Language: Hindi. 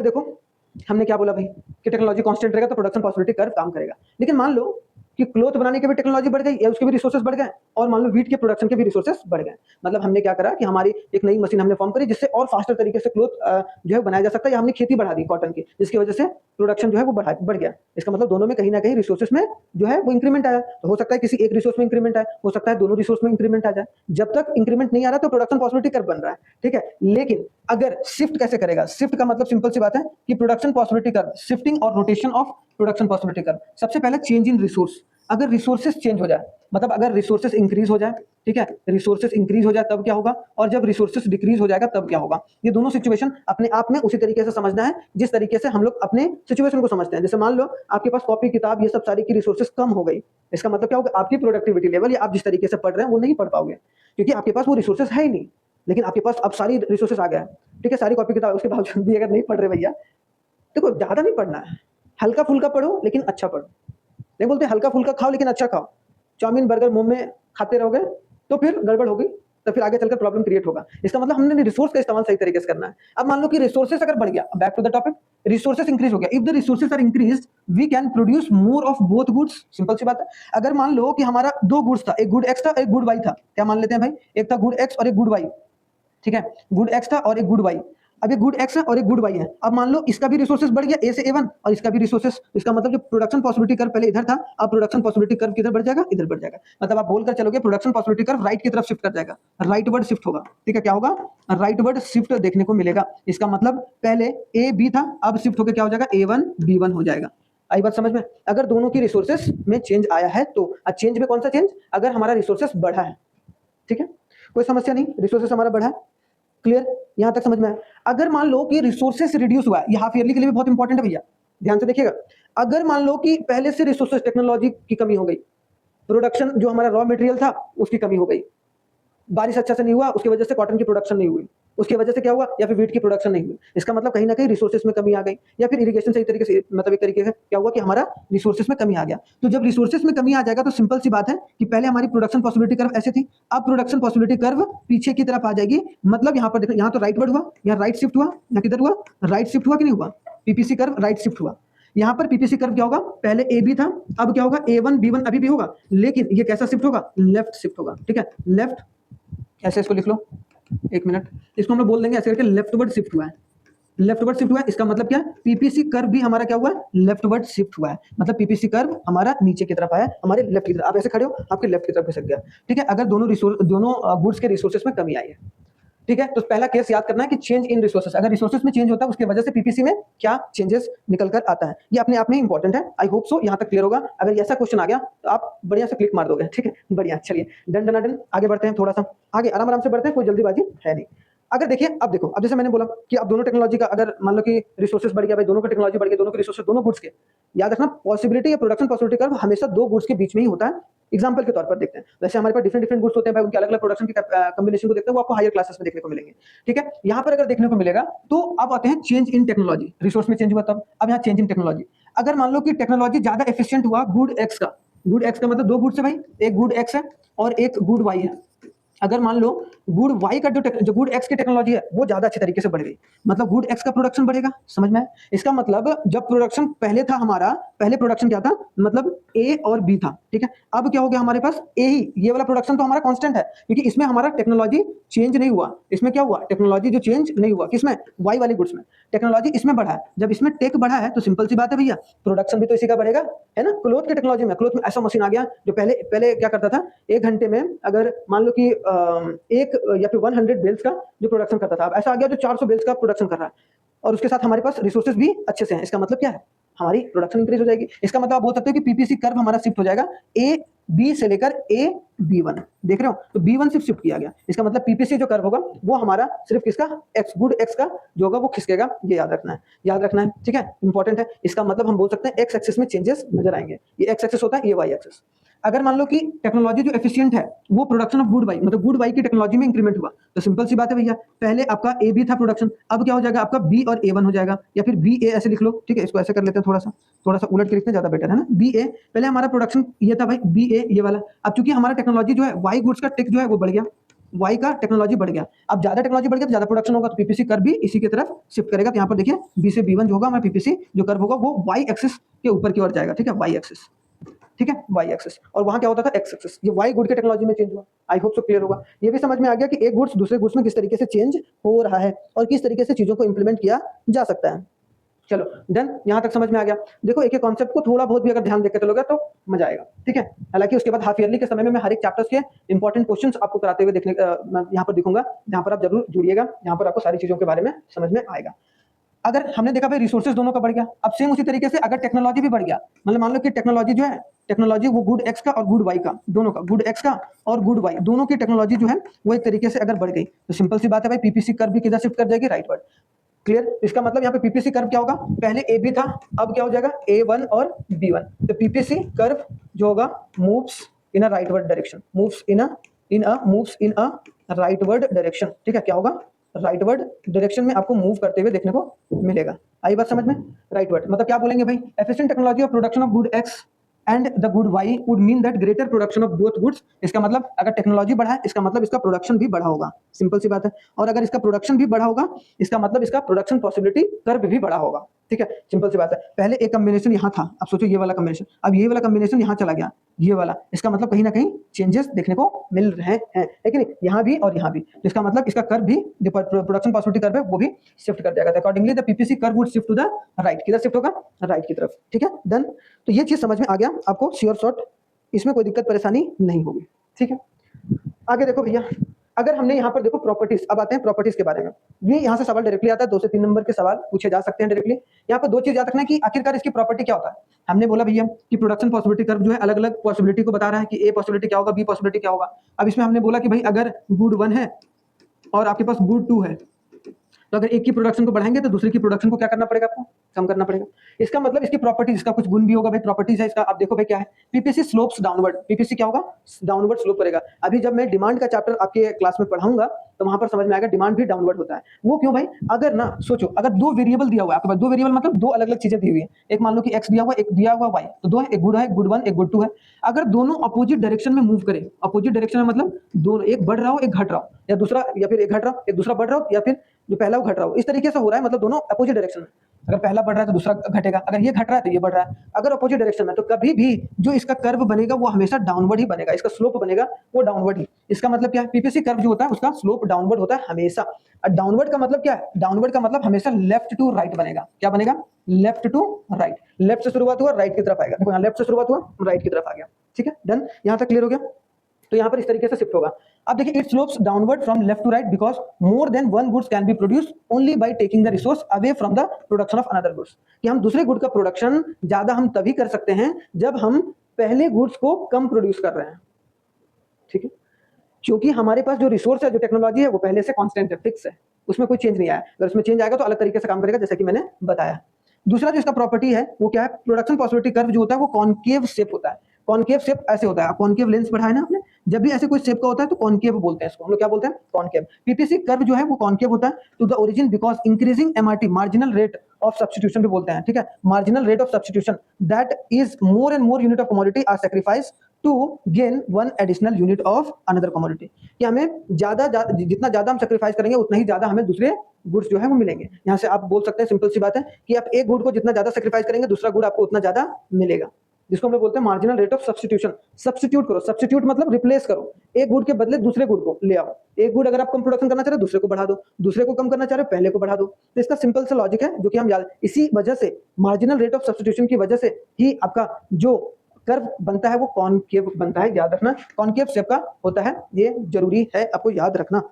देखो हमने क्या बोला भाई कि टेक्नोलॉजी कांस्टेंट रहेगा तो प्रोडक्शन पॉसिबिलिटी कर्व काम करेगा। लेकिन मान लो कि क्लॉथ बनाने की भी टेक्नोलॉजी बढ़ गई या उसके भी रिसोर्सेज बढ़ गए और मान लो वीट के प्रोडक्शन के भी रिसोर्सेज बढ़ गए। मतलब हमने क्या करा कि हमारी एक नई मशीन हमने फॉर्म करी जिससे और फास्टर तरीके से क्लॉथ जो है बनाया जा सकता है, या हमने खेती बढ़ा दी कॉटन की, जिसकी वजह से प्रोडक्शन जो है वो बढ़ गया। इसका मतलब दोनों में कहीं ना कहीं रिसोर्सेज में जो है वो इंक्रीमेंट आया। तो हो सकता है किसी एक रिसोर्स में इंक्रीमेंट आए, हो सकता है दोनों रिसोर्स में इंक्रीमेंट आ जाए। जब तक इंक्रीमेंट नहीं आ रहा तो प्रोडक्शन पॉसिबिलिटी कर्व बन रहा है, ठीक है। लेकिन अगर शिफ्ट कैसे करेगा, शिफ्ट का मतलब सिंपल सी बात है कि प्रोडक्शन पॉसिबिलिटी कर्व, शिफ्टिंग और rotation of production possibility curve. सबसे पहले चेंज इन रिसोर्स, अगर रिसोर्सेज चेंज हो जाए, मतलब अगर रिसोर्सेज इंक्रीज हो जाए, ठीक है, रिसोर्सेज इंक्रीज हो जाए तब क्या होगा, और जब रिसोर्सेज डिक्रीज हो जाएगा तब क्या होगा। ये दोनों सिचुएशन अपने आप में उसी तरीके से समझना है जिस तरीके से हम लोग अपने सिचुएशन को समझते हैं। जैसे मान लो आपके पास कॉपी किताब ये सब सारी की रिसोर्सेज कम हो गई, इसका मतलब क्या होगा, आपकी प्रोडक्टिविटी लेवल या आप जिस तरीके से पढ़ रहे हैं वो नहीं पढ़ पाओगे, क्योंकि आपके पास वो रिसोर्सेज है ही नहीं। लेकिन आपके पास अब सारी रिसोर्सेज आ गया है, ठीक है, सारी कॉपी किताब, उसके बावजूद भी अगर नहीं पढ़ रहे भैया, देखो ज्यादा नहीं पढ़ना है, हल्का फुल्का पढ़ो लेकिन अच्छा पढ़ो। नहीं बोलते हल्का फुल्का खाओ लेकिन अच्छा खाओ, चाउमीन बर्गर मुंह में खाते रहोगे तो फिर गड़बड़ होगी, तो फिर आगे चलकर प्रॉब्लम क्रिएट होगा। इसका मतलब हमने रिसोर्स का इस्तेमाल सही तरीके से करना है। अब मान लो कि रिसोर्सेस अगर बढ़ गया, back to the topic, resources increase हो गया, if the resources are increase we can produce more of both goods. Simple सी बात है। अगर मान लो कि हमारा दो गुड्स था, एक गुड एक्स था एक गुड वाई था, क्या मान लेते हैं भाई, एक था गुड एक्स और एक गुड वाई, ठीक है, गुड एक्स था और एक गुड वाई। अब ये गुड एक्स है और एक गुड वाई है। अब मान लो इसका भी रिसोर्सेज बढ़ गया ए से A1 और इसका भी रिसोर्सेज, इसका मतलब जो प्रोडक्शन पॉसिबिलिटी कर्व पहले इधर था अब प्रोडक्शन पॉसिबिलिटी कर्व किधर बढ़ जाएगा, इधर बढ़ जाएगा। मतलब आप बोलकर चलोगे प्रोडक्शन पॉसिबिलिटी कर्व राइट की तरफ शिफ्ट कर जाएगा, राइट वर्ड शिफ्ट होगा, ठीक है, क्या होगा, राइट वर्ड शिफ्ट देखने को मिलेगा। इसका मतलब पहले ए बी था अब शिफ्ट होकर क्या हो जाएगा, A1 B1 हो जाएगा। आई बात समझ में। अगर दोनों की रिसोर्सेज में चेंज आया है तो चेंज में कौन सा चेंज, अगर हमारा रिसोर्सेज बढ़ा है, ठीक है, कोई समस्या नहीं, रिसोर्सेज हमारा बढ़ा है, क्लियर, यहां तक समझ में आया। अगर मान लो कि रिसोर्सेस रिड्यूस हुआ है, ये हाफ ईयरली के लिए भी बहुत इंपॉर्टेंट है भैया, ध्यान से देखिएगा। अगर मान लो कि पहले से रिसोर्सेस टेक्नोलॉजी की कमी हो गई, प्रोडक्शन जो हमारा रॉ मटेरियल था उसकी कमी हो गई, बारिश अच्छा से नहीं हुआ उसकी वजह से कॉटन की प्रोडक्शन नहीं हुई, उसकी वजह से क्या हुआ, या फिर वीट की प्रोडक्शन नहीं हुई, इसका मतलब कहीं ना कहीं रिसोर्सेज में कमी आ गई, या फिर इरिगेशन से एक तरीके से, मतलब एक तरीके से क्या हुआ कि हमारा रिसोर्सेज में कमी आ गया। तो जब रिसोर्सेज में कमी आ जाएगा तो सिंपल सी बात है कि पहले हमारी प्रोडक्शन पॉसिबिलिटी कर्व ऐसे थी, अब प्रोडक्शन पॉसिबिलिटी कर्व पीछे की तरफ आ जाएगी। मतलब यहाँ पर देखो, यहाँ तो राइट वर्ड हुआ, यहाँ राइट शिफ्ट हुआ, यहाँ किधर हुआ, राइट शिफ्ट हुआ कि नहीं हुआ, पीपीसी कर्व राइट शिफ्ट हुआ। यहाँ पर पीपीसी कर्व क्या होगा, पहले ए बी था अब क्या होगा A1 B1 अभी भी होगा, लेकिन ये कैसा शिफ्ट होगा, लेफ्ट शिफ्ट होगा, ठीक है, लेफ्ट, ऐसे इसको लिख लो, एक मिनट, इसको हम लोग बोल देंगे ऐसे करके लेफ्टवर्ड शिफ्ट हुआ है, लेफ्टवर्ड शिफ्ट हुआ है। इसका मतलब क्या है, पीपीसी कर्व भी हमारा क्या हुआ है, लेफ्टवर्ड शिफ्ट हुआ है। मतलब पीपीसी कर्व हमारा नीचे की तरफ आया, हमारे लेफ्ट की तरफ, आप ऐसे खड़े हो आपके लेफ्ट की तरफ खिसक गया, ठीक है, अगर दोनों गुड्स के रिसोर्सेज में कमी आई है, ठीक है। तो पहला केस याद करना है कि चेंज इन रिसोर्सेज, अगर रिसोर्सेज में चेंज होता है उसकी वजह से पीपीसी में क्या चेंजेस निकल कर आता है, ये अपने आप में इंपॉर्टेंट है। आई होप सो यहाँ तक क्लियर होगा। अगर ऐसा क्वेश्चन आ गया तो आप बढ़िया से क्लिक मार दोगे, ठीक है, बढ़िया। चलिए डन डन डन, आगे बढ़ते हैं, थोड़ा सा आगे आराम आराम से बढ़ते हैं, कोई जल्दीबाजी है नहीं। अगर देखिए, अब देखो, अब जैसे मैंने बोला कि अब दोनों टेक्नोलॉजी का, अगर मान लो कि रिसोर्सेज बढ़ गया भाई, दोनों की टेक्नोलॉजी बढ़ गई, दोनों के रिसोर्सेज दोनों गुड्स के, याद रखना पॉसिबिलिटी या प्रोडक्शन पॉसिबिलिटी कर्व हमेशा दो गुड्स के बीच में ही होता है। एग्जांपल के तौर पर देखते हैं, वैसे हमारे पास डिफरेंट डिफरेंट गुड्स होते हैं भाई, उनके अलग अलग प्रोडक्शन के कॉम्बिनेशन को देखते हैं, वो आपको हायर क्लासेस में देखने को मिलेंगे, ठीक है। यहाँ पर अगर देखने को मिलेगा तो अब आते हैं चेंज इन टेक्नोलॉजी, रिसोर्स में चेंज हुआ तब, अब यहाँ चेंज इन टेक्नोलॉजी। अगर मान लो कि टेक्नोलॉजी ज्यादा एफिशिएंट हुआ गुड एक्स का, गुड एक्स का मतलब दो गुड्स है भाई, एक गुड एक्स है और एक गुड वाई है। अगर मान लो गुड वाई का जो गुड एक्स की टेक्नोलॉजी है वो ज्यादा अच्छे तरीके से बढ़ गई, मतलब गुड एक्स का प्रोडक्शन बढ़ेगा, समझ में आया? इसका मतलब जब प्रोडक्शन पहले था हमारा, पहले प्रोडक्शन क्या था, मतलब ए और बी था, ठीक है, अब क्या हो गया हमारे पास ए ही, ये वाला प्रोडक्शन तो हमारा कांस्टेंट है क्योंकि इसमें हमारा टेक्नोलॉजी चेंज नहीं हुआ। इसमें क्या हुआ, टेक्नोलॉजी जो चेंज नहीं हुआ, किसमें, वाई वाली गुड्स में, टेक्नोलॉजी इसमें बढ़ा है। जब इसमें टेक बढ़ा है तो सिंपल सी बात है भैया, प्रोडक्शन भी तो इसी का बढ़ेगा, है ना। क्लोथ की टेक्नोलॉजी में, क्लोथ में ऐसा मशीन आ गया जो पहले क्या करता था, एक घंटे में अगर मान लो कि एक या फिर 100 बेल्स का जो प्रोडक्शन करता था, अब ऐसा आ गया जो 400 बेल्स का प्रोडक्शन कर रहा है, और उसके साथ हमारे पास रिसोर्सेज भी अच्छे से हैं। इसका मतलब क्या है, हमारी प्रोडक्शन इंक्रीज हो जाएगी। इसका मतलब आप बोल सकते हो कि पीपीसी कर्व हमारा शिफ्ट हो जाएगा ए बी से लेकर ए B1, देख रहे हो, तो B1 सिर्फ शिफ्ट किया गया। इसका मतलब पीपीसी जो कर्व होगा वो हमारा सिर्फ किसका, एक्स, गुड एक्स का जो होगा वो खिसकेगा, ये याद रखना है, याद रखना है, ठीक है, इंपॉर्टेंट है। इसका मतलब हम बोल सकते हैं एक्स एक्सिस में चेंजेस नजर आएंगे, ये एक्स एक्सिस होता है, ये वाई एक्सिस। अगर मान लो कि टेक्नोलॉजी जो एफिशिएंट है वो प्रोडक्शन ऑफ गुड वाई, मतलब गुड वाई की टेक्नोलॉजी में इंक्रीमेंट हुआ, तो सिंपल सी बात है भैया, पहले आपका ए बी था प्रोडक्शन, अब क्या हो जाएगा आपका बी और A1 हो जाएगा, या फिर बी ए ऐसे लिख लो, ठीक है, इसको ऐसे कर लेते हैं, थोड़ा सा उलट के लिखते हैं, ज्यादा बेटर है ना। बी ए, पहले हमारा प्रोडक्शन ये था भाई बी ए ये वाला, अब चूंकि हमारा टेक्नोलॉजी जो है वाई गुड्स का टेक जो है वो बढ़ गया, वाई का टेक्नोलॉजी बढ़ गया, अब ज्यादा टेक्नोलॉजी बढ़ गया तो ज्यादा प्रोडक्शन होगा, तो पीपीसी कर्व भी इसी की तरफ शिफ्ट करेगा। तो यहाँ पर देखिए बी से B1 जो होगा हमारा पीपीसी जो कर्व होगा वो वाई एक्सिस के ऊपर की ओर जाएगा, ठीक है, वाई एक्सिस, ठीक है, वाई एक्सिस। और वहां क्या होता था, एक्स एक्सिस। ये वाई गुड के टेक्नोलॉजी में चेंज हुआ। आई होप सो क्लियर होगा। ये भी समझ में आ गया कि एक गुड्स दूसरे गुड्स में किस तरीके से चेंज हो रहा है और किस तरीके से चीजों को इंप्लीमेंट किया जा सकता है। चलो डन, यहां तक समझ में आ गया। देखो एक एक कॉन्सेप्ट को थोड़ा बहुत भी अगर ध्यान देकर चलोगे तो मजा आएगा, ठीक है। हालांकि उसके बाद हाफ ईयरली के समय में मैं हर एक चैप्टर्स के इंपॉर्टेंट क्वेश्चंस आपको कराते हुए देखने यहाँ पर दिखूंगा, जहां पर आप जरूर जुड़िएगा, जहां पर आपको सारी चीजों के बारे में समझ में आएगा। अगर हमने देखा भाई रिसोर्सेज दोनों का बढ़ गया, अब सेम उसी तरीके से अगर टेक्नोलॉजी भी बढ़ गया, मतलब मान लो कि टेक्नोलॉजी जो है, टेक्नोलॉजी वो गुड एक्स का और गुड वाई का, दोनों का, गुड एक्स का और गुड वाई दोनों की टेक्नोलॉजी जो है वो एक तरीके से अगर बढ़ गई तो सिंपल सी बात है भाई पीपीसी कर्व भी किधर शिफ्ट कर जाएगी, राइटवर्ड। क्लियर? इसका मतलब यहाँ पे पीपीसी कर्व क्या होगा, पहले ए बी था, अब क्या हो जाएगा A1 और B1। तो पीपीसी कर्व जो होगा moves in a rightward direction, moves in a rightward direction, ठीक है। क्या होगा, राइटवर्ड डायरेक्शन में आपको मूव करते हुए देखने को मिलेगा। आई बात समझ में? राइटवर्ड मतलब क्या बोलेंगे भाई, efficient technology of production of good x and the good why would mean that greater production of both goods. इसका मतलब अगर टेक्नोलॉजी बढ़ा है इसका मतलब इसका प्रोडक्शन भी बढ़ा होगा, सिंपल सी बात है। और अगर इसका प्रोडक्शन भी बढ़ा होगा इसका मतलब इसका प्रोडक्शन पॉसिबिलिटी कर्व भी बढ़ा होगा, ठीक है, सिंपल सी बात है। पहले एक कॉम्बिनेशन यहाँ था, अब सोचो ये वाला कॉम्बिनेशन, अब ये वाला कॉम्बिनेशन यहाँ चला गया, ये वाला, इसका मतलब कहीं ना कहीं चेंजेस देखने को मिल रहे हैं, लेकिन यहाँ भी और यहाँ भी, इसका मतलब इसका कर्व भी जो प्रोडक्शन पॉसिबिलिटी कर्व है वो भी शिफ्ट कर जाएगा। Accordingly the PPC curve would shift to the right, किधर शिफ्ट होगा, राइट की तरफ, ठीक है, डन। तो ये चीज समझ में आ गया आपको, श्योर शॉर्ट, इसमें कोई दिक्कत परेशानी नहीं होगी, ठीक है। आगे देखो भैया, अगर हमने यहाँ पर देखो प्रॉपर्टीज, अब आते हैं प्रॉपर्टीज के बारे में। ये यहाँ से सवाल डायरेक्टली आता है, 2 से 3 नंबर के सवाल पूछे जा सकते हैं डायरेक्टली। यहाँ पर 2 चीज याद रखना है कि आखिरकार इसकी प्रॉपर्टी क्या होता है। हमने बोला भैया कि प्रोडक्शन पॉसिबिलिटी कर्व जो है अलग अलग पॉसिबिलिटी को बता रहा है कि ए पॉसिबिलिटी क्या होगा, बी पॉसिबिलिटी क्या होगा। अब इसमें हमने बोला कि भाई अगर गुड 1 है और आपके पास गुड 2 है, तो अगर एक की प्रोडक्शन को बढ़ाएंगे तो दूसरे की प्रोडक्शन को क्या करना पड़ेगा, आपको कम करना पड़ेगा। इसका मतलब इसकी प्रॉपर्टीज, इसका कुछ गुण भी होगा भाई, प्रॉपर्टीज है इसका। आप देखो भाई क्या है, पीपीसी स्लोप्स डाउनवर्ड, पीपीसी क्या होगा, डाउनवर्ड स्लोप करेगा। अभी जब मैं डिमांड का चैप्टर आपके क्लास में पढ़ाऊंगा तो वहां पर समझ में आएगा डिमांड भी डाउनवर्ड होता है। वो क्यों भाई, अगर ना सोचो अगर 2 वेरिएबल दिया हुआ है आपके पास, 2 वेरिएबल मतलब 2 अलग अलग चीजें दी हुई है, एक मान लो कि एक्स दिया हुआ, एक दिया हुआ वाई, तो 2 है, एक गुड है, गुड 1, एक गुड 2 है। अगर दोनों अपोजिट डायरेक्शन में मूव करें, अपोजिट डायरेक्शन में मतलब दोनों, एक बढ़ रहा हो एक घट रहा हो, या दूसरा, या फिर एक घट रहा हो एक दूसरा बढ़ रहा हो, या फिर जो पहला वो घट रहा हो, इस तरीके से हो रहा है, मतलब दोनों अपोजिट डायरेक्शन में। अगर पहला बढ़ रहा है तो दूसरा घटेगा, अगर ये घट रहा है तो ये बढ़ रहा है। अगर अपोजिट डायरेक्शन में तो कभी भी जो इसका कर्व बनेगा वो हमेशा डाउनवर्ड ही बनेगा, इसका स्लोप बनेगा वो डाउनवर्ड ही। इसका मतलब क्या है, पीपीसी कर्व जो होता है उसका स्लोप डाउनवर्ड होता है हमेशा। और डाउनवर्ड का मतलब क्या है, डाउनवर्ड का मतलब हमेशा लेफ्ट टू राइट बनेगा। क्या बनेगा, लेफ्ट टू राइट। लेफ्ट से शुरुआत हुआ राइट की तरफ आएगा, देखो यहाँ लेफ्ट से शुरुआत हुआ राइट की तरफ आ गया, ठीक है, डन। यहाँ तक क्लियर हो गया। तो यहाँ पर इस तरीके से शिफ्ट होगा। अब देखिए it slopes downward from left to right because more than one goods can be produce only by taking the resource away from the production of another goods. कि हम दूसरे गुड का प्रोडक्शन ज्यादा हम तभी कर सकते हैं जब हम पहले गुड्स को कम प्रोड्यूस कर रहे हैं, ठीक है, क्योंकि हमारे पास जो रिसोर्स है, जो टेक्नोलॉजी है वो पहले से कांस्टेंट है, फिक्स है, उसमें कोई चेंज नहीं आया। अगर उसमें चेंज आएगा तो अलग तरीके से काम करेगा, जैसा कि मैंने बताया। दूसरा जो इसका प्रॉपर्टी है वो क्या है, प्रोडक्शन पॉसिबिलिटी कर्व जो होता है वो कॉनकेव शेप होता है। कॉनकेव शेप ऐसे होता है, कॉनकेव लेंस बढ़ा है ना आपने, जब भी ऐसे कोई शेप का होता है तो कॉनकेव बोलते हैं इसको, हम लोग क्या बोलते हैं, कॉनकेव। पीपीसी कर्व जो है वो कॉनकेव होता है to the origin because increasing MRT, marginal rate of substitution भी बोलते हैं, ठीक है, marginal rate of substitution, that is more and more unit of commodity are sacrifice to gain one additional unit of another commodity. कि हमें जितना ज्यादा हम सैक्रिफाइस करेंगे उतना ही ज्यादा हमें दूसरे गुड्स जो है वो मिलेंगे। यहाँ से आप बोल सकते हैं, सिंपल सी बात है कि आप एक गुड को जितना ज्यादा सैक्रिफाइस करेंगे दूसरा गुड आपको उतना ज्यादा मिलेगा, जिसको हम लोग बोलते हैं marginal rate of substitution. Substitute करो, सब्स्टिट्यूट मतलब रिप्लेस करो, एक गुड के बदले दूसरे गुड को ले आओ। एक गुड अगर आप कम प्रोडक्शन करना चाह रहे हो दूसरे को बढ़ा दो, दूसरे को कम करना चाह रहे हो पहले को बढ़ा दो। तो इसका सिंपल सा लॉजिक है जो कि हम याद, इसी वजह से मार्जिनल रेट ऑफ सब्स्टिट्यूशन की वजह से ही आपका जो कर्व बनता है वो कॉनकेव बनता है, याद रखना, कॉनकेव शेप का होता है, ये जरूरी है आपको याद रखना।